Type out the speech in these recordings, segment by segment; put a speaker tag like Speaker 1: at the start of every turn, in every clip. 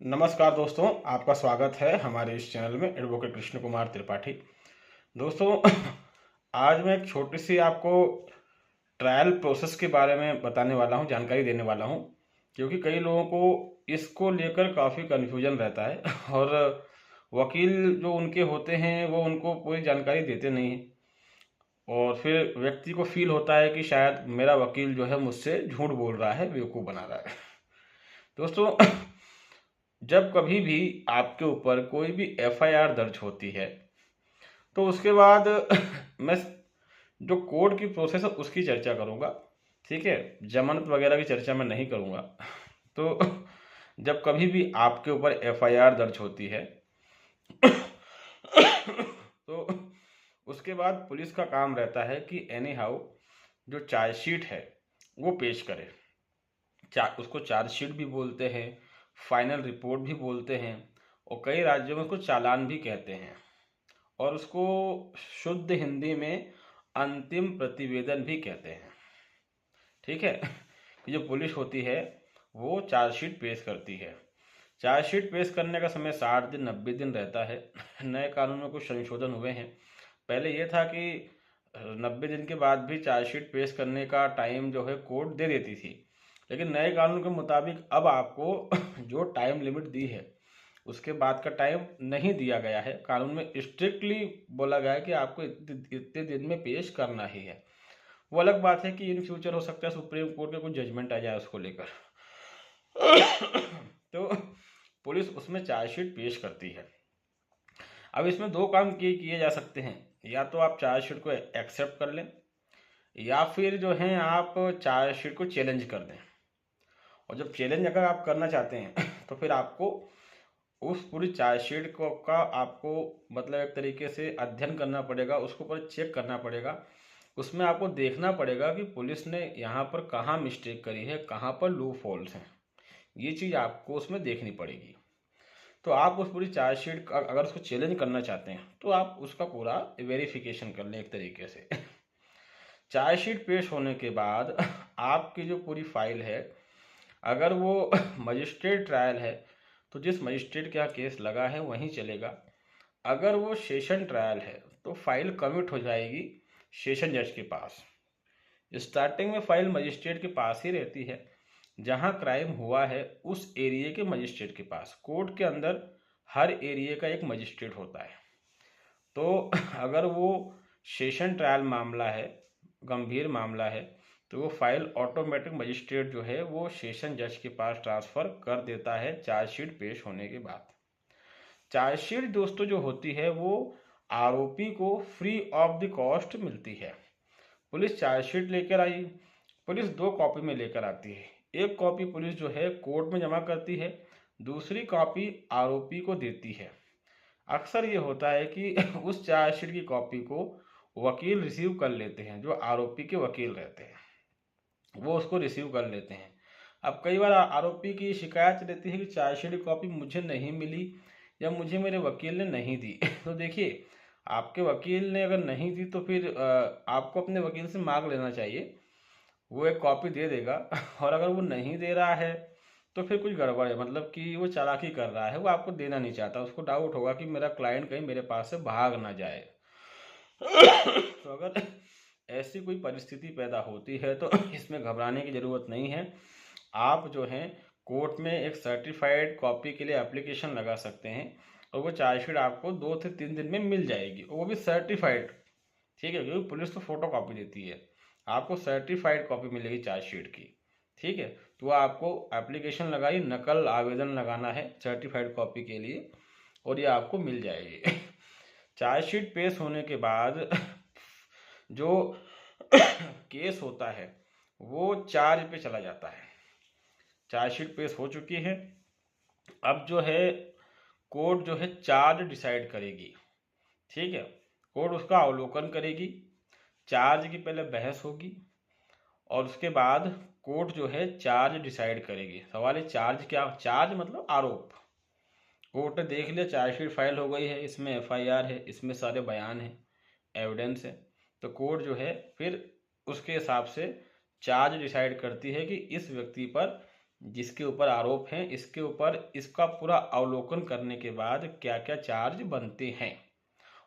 Speaker 1: नमस्कार दोस्तों, आपका स्वागत है हमारे इस चैनल में एडवोकेट कृष्ण कुमार त्रिपाठी। दोस्तों, आज मैं एक छोटी सी आपको ट्रायल प्रोसेस के बारे में बताने वाला हूं, जानकारी देने वाला हूं, क्योंकि कई लोगों को इसको लेकर काफ़ी कन्फ्यूजन रहता है और वकील जो उनके होते हैं वो उनको पूरी जानकारी देते नहीं हैं और फिर व्यक्ति को फील होता है कि शायद मेरा वकील जो है मुझसे झूठ बोल रहा है, बेवकूफ़ बना रहा है। दोस्तों, जब कभी भी आपके ऊपर कोई भी एफआईआर दर्ज होती है तो उसके बाद मैं जो कोर्ट की प्रोसेस है उसकी चर्चा करूंगा। ठीक है, जमानत वगैरह की चर्चा मैं नहीं करूंगा। तो जब कभी भी आपके ऊपर एफआईआर दर्ज होती है तो उसके बाद पुलिस का काम रहता है कि एनी हाउ जो चार्जशीट है वो पेश करे। उसको चार्जशीट भी बोलते हैं, फाइनल रिपोर्ट भी बोलते हैं और कई राज्यों में उसको चालान भी कहते हैं और उसको शुद्ध हिंदी में अंतिम प्रतिवेदन भी कहते हैं। ठीक है, जो पुलिस होती है वो चार्जशीट पेश करती है। चार्जशीट पेश करने का समय 60 दिन 90 दिन रहता है। नए कानून में कुछ संशोधन हुए हैं। पहले ये था कि 90 दिन के बाद भी चार्जशीट पेश करने का टाइम जो है कोर्ट दे देती थी, लेकिन नए कानून के मुताबिक अब आपको जो टाइम लिमिट दी है उसके बाद का टाइम नहीं दिया गया है। कानून में स्ट्रिक्टली बोला गया है कि आपको इतने दिन में पेश करना ही है। वो अलग बात है कि इन फ्यूचर हो सकता है सुप्रीम कोर्ट का कुछ जजमेंट आ जाए उसको लेकर। तो पुलिस उसमें चार्जशीट पेश करती है। अब इसमें दो काम किए जा सकते हैं, या तो आप चार्जशीट को एक्सेप्ट कर लें या फिर जो है आप चार्जशीट को चैलेंज कर दें। और जब चैलेंज अगर आप करना चाहते हैं तो फिर आपको उस पूरी चार्जशीट को का आपको मतलब एक तरीके से अध्ययन करना पड़ेगा, उसको पूरा चेक करना पड़ेगा। उसमें आपको देखना पड़ेगा कि पुलिस ने यहाँ पर कहाँ मिस्टेक करी है, कहाँ पर लूप होल्स हैं। ये चीज़ आपको उसमें देखनी पड़ेगी। तो आप उस पूरी चार्जशीट का अगर उसको चैलेंज करना चाहते हैं तो आप उसका पूरा वेरिफिकेशन कर लें एक तरीके से। चार्जशीट पेश होने के बाद आपकी जो पूरी फाइल है, अगर वो मजिस्ट्रेट ट्रायल है तो जिस मजिस्ट्रेट के यहाँ केस लगा है वहीं चलेगा। अगर वो सेशन ट्रायल है तो फाइल कमिट हो जाएगी सेशन जज के पास। स्टार्टिंग में फाइल मजिस्ट्रेट के पास ही रहती है, जहाँ क्राइम हुआ है उस एरिया के मजिस्ट्रेट के पास। कोर्ट के अंदर हर एरिया का एक मजिस्ट्रेट होता है। तो अगर वो सेशन ट्रायल मामला है, गंभीर मामला है, तो वो फाइल ऑटोमेटिक मजिस्ट्रेट जो है वो सेशन जज के पास ट्रांसफ़र कर देता है चार्जशीट पेश होने के बाद। चार्जशीट दोस्तों जो होती है वो आरोपी को फ्री ऑफ द कॉस्ट मिलती है। पुलिस चार्जशीट लेकर आई, पुलिस दो कॉपी में लेकर आती है। एक कॉपी पुलिस जो है कोर्ट में जमा करती है, दूसरी कॉपी आरोपी को देती है। अक्सर ये होता है कि उस चार्जशीट की कॉपी को वकील रिसीव कर लेते हैं, जो आरोपी के वकील रहते हैं वो उसको रिसीव कर लेते हैं। अब कई बार आरोपी की शिकायत रहती है कि चार्जशीट की कॉपी मुझे नहीं मिली या मुझे मेरे वकील ने नहीं दी। तो देखिए, आपके वकील ने अगर नहीं दी तो फिर आपको अपने वकील से मांग लेना चाहिए, वो एक कॉपी दे देगा। और अगर वो नहीं दे रहा है तो फिर कुछ गड़बड़ है, मतलब कि वो चालाकी कर रहा है, वो आपको देना नहीं चाहता। उसको डाउट होगा कि मेरा क्लाइंट कहीं मेरे पास से भाग ना जाए। तो अगर ऐसी कोई परिस्थिति पैदा होती है तो इसमें घबराने की ज़रूरत नहीं है। आप जो है कोर्ट में एक सर्टिफाइड कॉपी के लिए एप्लीकेशन लगा सकते हैं और वो चार्जशीट आपको 2 से 3 दिन में मिल जाएगी, वो भी सर्टिफाइड। ठीक है, क्योंकि पुलिस तो फोटो कॉपी देती है, आपको सर्टिफाइड कॉपी मिलेगी चार्जशीट की। ठीक है, तो आपको एप्लीकेशन लगाई, नकल आवेदन लगाना है सर्टिफाइड कॉपी के लिए और ये आपको मिल जाएगी। चार्जशीट पेश होने के बाद जो केस होता है वो चार्ज पे चला जाता है। चार्जशीट पेश हो चुकी है, अब जो है कोर्ट जो है चार्ज डिसाइड करेगी। ठीक है, कोर्ट उसका अवलोकन करेगी, चार्ज की पहले बहस होगी और उसके बाद कोर्ट जो है चार्ज डिसाइड करेगी। सवाल है चार्ज क्या, चार्ज मतलब आरोप। कोर्ट ने देख लिया चार्जशीट फाइल हो गई है, इसमें एफआईआर है, इसमें सारे बयान हैं, एविडेंस है, तो कोर्ट जो है फिर उसके हिसाब से चार्ज डिसाइड करती है कि इस व्यक्ति पर जिसके ऊपर आरोप है, इसके ऊपर इसका पूरा अवलोकन करने के बाद क्या क्या चार्ज बनते हैं,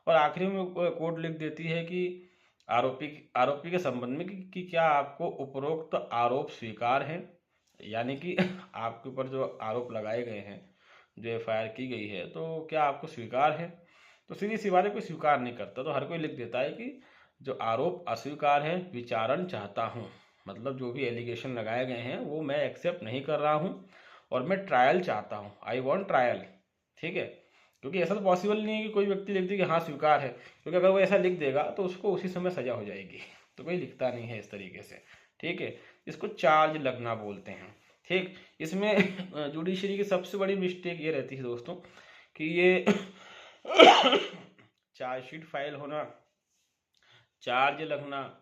Speaker 1: और आखिरी में कोर्ट लिख देती है कि आरोपी के संबंध में कि क्या आपको उपरोक्त आरोप स्वीकार है, यानी कि आपके ऊपर जो आरोप लगाए गए हैं, जो एफआईआर की गई है, तो क्या आपको स्वीकार है। तो सीधी सी बात है, कोई स्वीकार नहीं करता तो हर कोई लिख देता है कि जो आरोप अस्वीकार है, विचारण चाहता हूँ, मतलब जो भी एलिगेशन लगाए गए हैं वो मैं एक्सेप्ट नहीं कर रहा हूँ और मैं ट्रायल चाहता हूँ, आई वॉन्ट ट्रायल। ठीक है, क्योंकि ऐसा तो पॉसिबल नहीं है कि कोई व्यक्ति लिख दे कि हाँ स्वीकार है, क्योंकि अगर वो ऐसा लिख देगा तो उसको उसी समय सजा हो जाएगी, तो कोई लिखता नहीं है इस तरीके से। ठीक है, इसको चार्ज लगना बोलते हैं। ठीक, इसमें जुडिशरी की सबसे बड़ी मिस्टेक ये रहती है दोस्तों कि ये चार्जशीट फाइल होना, चार्ज लगना,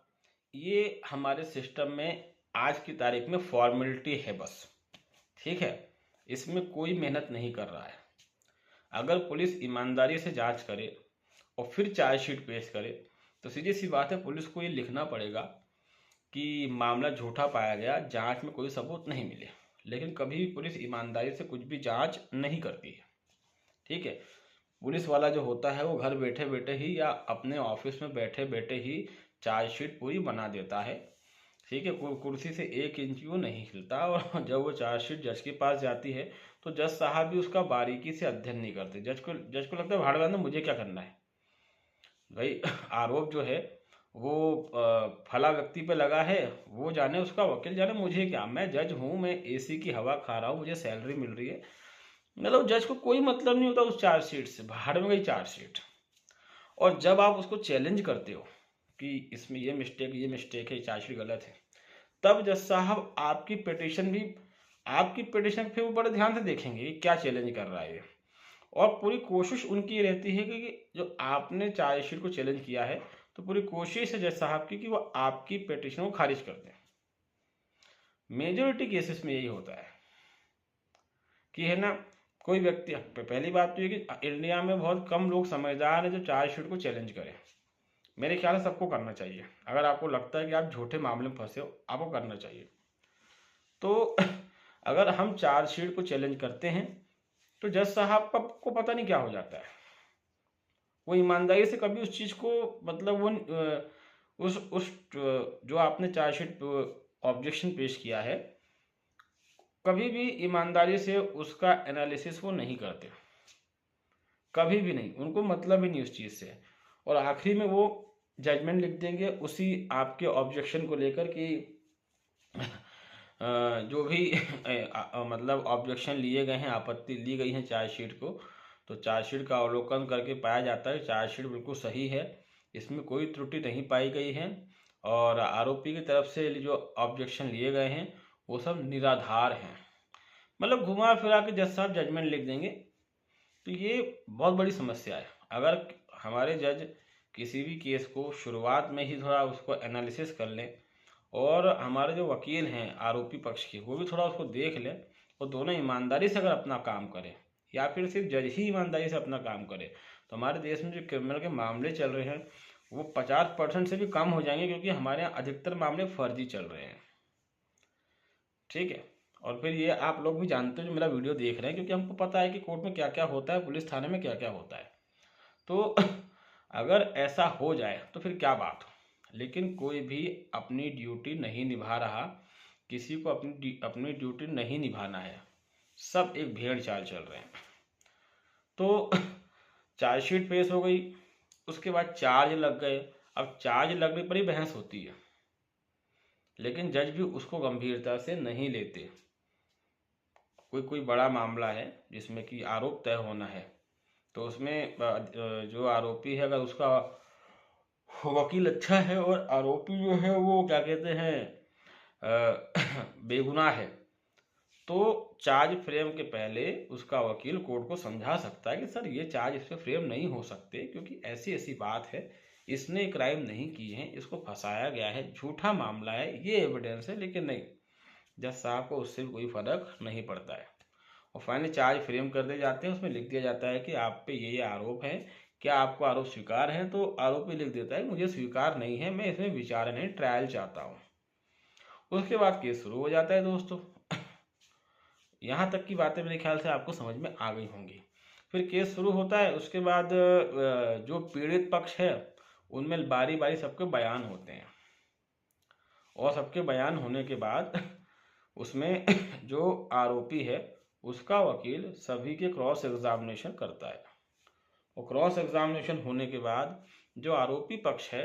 Speaker 1: ये हमारे सिस्टम में आज की तारीख में फॉर्मेलिटी है बस। ठीक है, इसमें कोई मेहनत नहीं कर रहा है। अगर पुलिस ईमानदारी से जांच करे और फिर चार्जशीट पेश करे तो सीधी सी बात है, पुलिस को ये लिखना पड़ेगा कि मामला झूठा पाया गया, जांच में कोई सबूत नहीं मिले। लेकिन कभी भी पुलिस ईमानदारी से कुछ भी जांच नहीं करती है। ठीक है, पुलिस वाला जो होता है वो घर बैठे बैठे ही या अपने ऑफिस में बैठे बैठे ही चार्जशीट पूरी बना देता है। ठीक है, कुर्सी से 1 इंच वो नहीं हिलता, और जब वो चार्जशीट जज के पास जाती है तो जज साहब भी उसका बारीकी से अध्ययन नहीं करते। जज को लगता है भाड़ में मुझे क्या करना है भाई, आरोप जो है वो फला व्यक्ति पे लगा है, वो जाने, उसका वकील जाने, मुझे क्या, मैं जज हूँ, मैं एसी की हवा खा रहा हूँ, मुझे सैलरी मिल रही है। मतलब जज को कोई मतलब नहीं होता उस चार्जशीट से, भाड़ में गई चार्जशीट। और जब आप उसको चैलेंज करते हो कि इसमें ये मिस्टेक है, चार्जशीट गलत है, तब जज साहब आपकी पिटिशन फिर वो बड़े ध्यान से देखेंगे कि क्या चैलेंज कर रहा है ये। और पूरी कोशिश उनकी रहती है कि जो आपने चार्जशीट को चैलेंज किया है, तो पूरी कोशिश है जज साहब की कि वो आपकी पिटिशन को खारिज कर दें। मेजोरिटी केसेस में यही होता है कि है ना, कोई व्यक्ति, पहली बात तो ये कि इंडिया में बहुत कम लोग समझदार हैं जो चार्जशीट को चैलेंज करें। मेरे ख्याल से सबको करना चाहिए। अगर आपको लगता है कि आप झूठे मामले में फंसे हो, आपको करना चाहिए। तो अगर हम चार्जशीट को चैलेंज करते हैं तो जज साहब को पता नहीं क्या हो जाता है, वो ईमानदारी से कभी उस चीज़ को, मतलब वो उस जो आपने चार्जशीट ऑब्जेक्शन पेश किया है, कभी भी ईमानदारी से उसका एनालिसिस वो नहीं करते, कभी भी नहीं, उनको मतलब ही नहीं उस चीज़ से। और आखिरी में वो जजमेंट लिख देंगे उसी आपके ऑब्जेक्शन को लेकर कि जो भी मतलब ऑब्जेक्शन लिए गए हैं, आपत्ति ली गई है चार्जशीट को, तो चार्जशीट का अवलोकन करके पाया जाता है चार्जशीट बिल्कुल सही है, इसमें कोई त्रुटि नहीं पाई गई है, और आरोपी की तरफ से जो ऑब्जेक्शन लिए गए हैं वो सब निराधार हैं। मतलब घुमा फिरा के जज साहब जजमेंट लिख देंगे। तो ये बहुत बड़ी समस्या है। अगर हमारे जज किसी भी केस को शुरुआत में ही थोड़ा उसको एनालिसिस कर लें, और हमारे जो वकील हैं आरोपी पक्ष के, वो भी थोड़ा उसको देख लें, और दोनों ईमानदारी से अगर अपना काम करें, या फिर सिर्फ जज ही ईमानदारी से अपना काम करे, तो हमारे देश में जो क्रिमिनल के मामले चल रहे हैं वो 50% से भी कम हो जाएंगे, क्योंकि हमारे यहाँ अधिकतर मामले फर्जी चल रहे हैं। ठीक है, और फिर ये आप लोग भी जानते हो जो मेरा वीडियो देख रहे हैं, क्योंकि हमको पता है कि कोर्ट में क्या क्या होता है, पुलिस थाने में क्या क्या होता है। तो अगर ऐसा हो जाए तो फिर क्या बात हो, लेकिन कोई भी अपनी ड्यूटी नहीं निभा रहा, किसी को अपनी ड्यूटी नहीं निभाना है, सब एक भेड़ चाल चल रहे हैं। तो चार्जशीट पेश हो गई, उसके बाद चार्ज लग गए। अब चार्ज लगने पर ही बहस होती है, लेकिन जज भी उसको गंभीरता से नहीं लेते। कोई बड़ा मामला है जिसमें कि आरोप तय होना है, तो उसमें जो आरोपी है, अगर उसका वकील अच्छा है और आरोपी जो है वो क्या कहते हैं बेगुनाह है, तो चार्ज फ्रेम के पहले उसका वकील कोर्ट को समझा सकता है कि सर ये चार्ज इस पर फ्रेम नहीं हो सकते, क्योंकि ऐसी ऐसी बात है, इसने क्राइम नहीं किए हैं, इसको फंसाया गया है, झूठा मामला है, ये एविडेंस है। लेकिन नहीं, जज साहब को उससे भी कोई फर्क नहीं पड़ता है, और फाइनली चार्ज फ्रेम कर दिए जाते हैं। उसमें लिख दिया जाता है कि आप पे ये आरोप है, क्या आपको आरोप स्वीकार है। तो आरोपी लिख देता है मुझे स्वीकार नहीं है, मैं इसमें विचार नहीं, ट्रायल चाहता हूँ। उसके बाद केस शुरू हो जाता है दोस्तों। यहाँ तक की बातें मेरे ख्याल से आपको समझ में आ गई होंगी। फिर केस शुरू होता है, उसके बाद जो पीड़ित पक्ष है उनमें बारी बारी सबके बयान होते हैं, और सबके बयान होने के बाद उसमें जो आरोपी है उसका वकील सभी के क्रॉस एग्जामिनेशन करता है, और क्रॉस एग्जामिनेशन होने के बाद जो आरोपी पक्ष है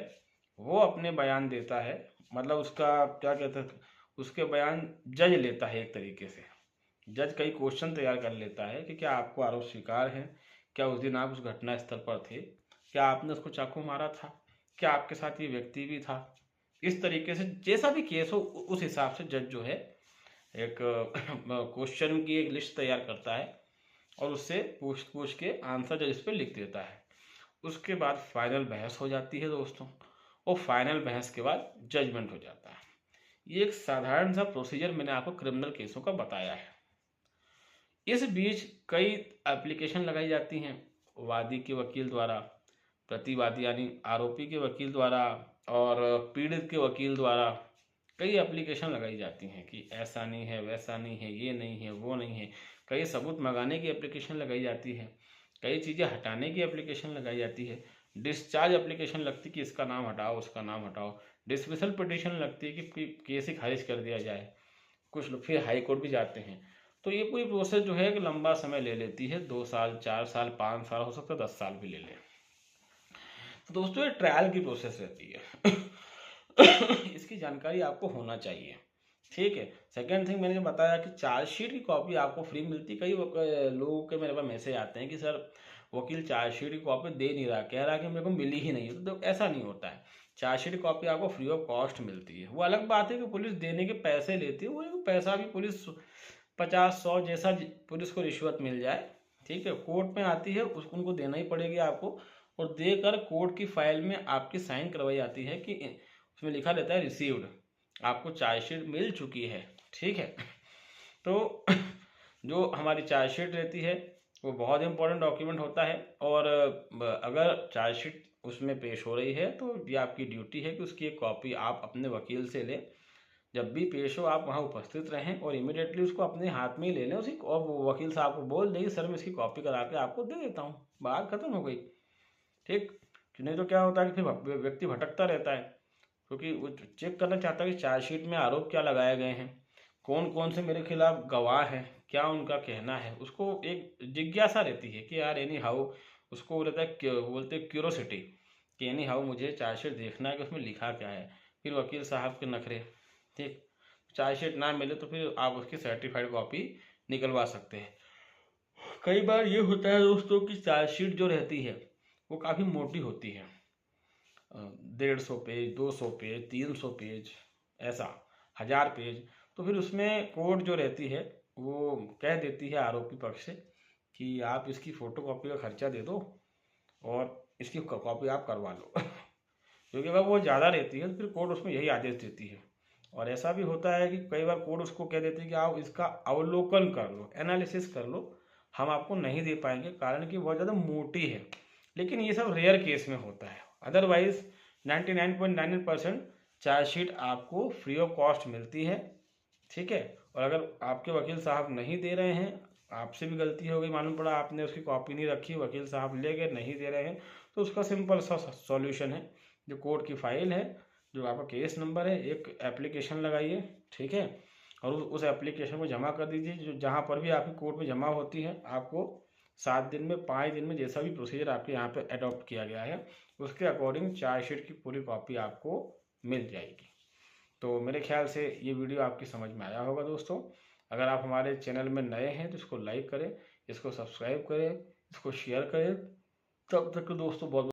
Speaker 1: वो अपने बयान देता है, मतलब उसका क्या कहते हैं, उसके बयान जज लेता है। एक तरीके से जज कई क्वेश्चन तैयार कर लेता है कि क्या आपको आरोप स्वीकार है, क्या उस दिन आप उस घटना स्थल पर थे, क्या आपने उसको चाकू मारा था, क्या आपके साथ ये व्यक्ति भी था। इस तरीके से जैसा भी केस हो उस हिसाब से जज जो है एक क्वेश्चन की एक लिस्ट तैयार करता है, और उससे पूछ पूछ के आंसर जज इस पर लिख देता है। उसके बाद फाइनल बहस हो जाती है दोस्तों, और फाइनल बहस के बाद जजमेंट हो जाता है। ये एक साधारण सा प्रोसीजर मैंने आपको क्रिमिनल केसों का बताया है। इस बीच कई एप्लीकेशन लगाई जाती हैं, वादी के वकील द्वारा, प्रतिवादी यानी आरोपी के वकील द्वारा, और पीड़ित के वकील द्वारा कई एप्लीकेशन लगाई जाती हैं कि ऐसा नहीं है, वैसा नहीं है, ये नहीं है, वो नहीं है। कई सबूत मंगाने की एप्लीकेशन लगाई जाती है, कई चीज़ें हटाने की एप्लीकेशन लगाई जाती है, डिस्चार्ज एप्लीकेशन लगती है कि इसका नाम हटाओ, उसका नाम हटाओ, डिसमिसल पिटीशन लगती है कि केस ही खारिज कर दिया जाए। कुछ लोग फिर हाई कोर्ट भी जाते हैं। तो ये पूरी प्रोसेस जो है कि लंबा समय ले लेती है, 2 साल, 4 साल, 5 साल, हो सकता है 10 साल भी ले ले। तो दोस्तों ये ट्रायल की प्रोसेस रहती है। इसकी जानकारी आपको होना चाहिए, ठीक है। सेकेंड थिंग मैंने जो बताया कि चार्जशीट की कॉपी आपको फ्री मिलती। कई लोगों के मेरे पास मैसेज आते हैं कि सर वकील चार्जशीट की कॉपी दे नहीं रहा, कह रहा है कि मेरे को मिली ही नहीं। तो ऐसा नहीं होता है, चार्जशीट की कॉपी आपको फ्री ऑफ कॉस्ट मिलती है। वो अलग बात है कि पुलिस देने के पैसे लेती है, वो पैसा भी पुलिस 50-100 जैसा पुलिस को रिश्वत मिल जाए, ठीक है, कोर्ट में आती है, उसको उनको देना ही पड़ेगी आपको, और देकर कोर्ट की फाइल में आपकी साइन करवाई जाती है कि उसमें लिखा रहता है रिसीव्ड, आपको चार्जशीट मिल चुकी है, ठीक है। तो जो हमारी चार्जशीट रहती है वो बहुत इंपॉर्टेंट डॉक्यूमेंट होता है, और अगर चार्जशीट उसमें पेश हो रही है तो ये आपकी ड्यूटी है कि उसकी एक कॉपी आप अपने वकील से लें। जब भी पेश हो आप वहाँ उपस्थित रहें, और इमिडिएटली उसको अपने हाथ में ही ले लें उसी, और वो वकील साहब को बोल दें सर मैं इसकी कॉपी करा के आपको दे देता हूँ, बात खत्म हो गई, ठीक। नहीं तो क्या होता है कि फिर व्यक्ति भटकता रहता है, क्योंकि वो चेक करना चाहता है कि चार्जशीट में आरोप क्या लगाए गए हैं, कौन कौन से मेरे खिलाफ गवाह हैं, क्या उनका कहना है। उसको एक जिज्ञासा रहती है कि यार एनी हाउ, उसको रहता है बोलते हैं क्यूरोसिटी, कि एनी हाउ मुझे चार्जशीट देखना है कि उसमें लिखा क्या है। फिर वकील साहब के नखरे, ठीक। चार्जशीट ना मिले तो फिर आप उसकी सर्टिफाइड कॉपी निकलवा सकते हैं। कई बार ये होता है दोस्तों कि चार्जशीट जो रहती है वो काफ़ी मोटी होती है, 150 पेज, 200 पेज, 300 पेज, ऐसा 1000 पेज। तो फिर उसमें कोर्ट जो रहती है वो कह देती है आरोपी पक्ष से कि आप इसकी फ़ोटो कॉपी का खर्चा दे दो और इसकी कॉपी आप करवा लो। क्योंकि अगर वो ज़्यादा रहती है तो फिर कोर्ट उसमें यही आदेश देती है। और ऐसा भी होता है कि कई बार कोर्ट उसको कह देती है कि आप इसका अवलोकन कर लो, एनालिसिस कर लो, हम आपको नहीं दे पाएंगे, कारण कि बहुत ज़्यादा मोटी है। लेकिन ये सब रेयर केस में होता है, अदरवाइज 99.99% चार्जशीट आपको फ्री ऑफ कॉस्ट मिलती है, ठीक है। और अगर आपके वकील साहब नहीं दे रहे हैं, आपसे भी गलती हो गई, मालूम पड़ा आपने उसकी कॉपी नहीं रखी, वकील साहब ले गए नहीं दे रहे हैं, तो उसका सिंपल सा सॉल्यूशन है, जो कोर्ट की फाइल है, जो आपका केस नंबर है, एक एप्लीकेशन लगाइए, ठीक है, और उस एप्लीकेशन को जमा कर दीजिए, जो जहाँ पर भी आपकी कोर्ट में जमा होती है। आपको 7 दिन में, 5 दिन में, जैसा भी प्रोसीजर आपके यहाँ पे अडॉप्ट किया गया है उसके अकॉर्डिंग चार्जशीट की पूरी कॉपी आपको मिल जाएगी। तो मेरे ख्याल से ये वीडियो आपकी समझ में आया होगा दोस्तों। अगर आप हमारे चैनल में नए हैं तो इसको लाइक करें, इसको सब्सक्राइब करें, इसको शेयर करें। तब तक दोस्तों बहुत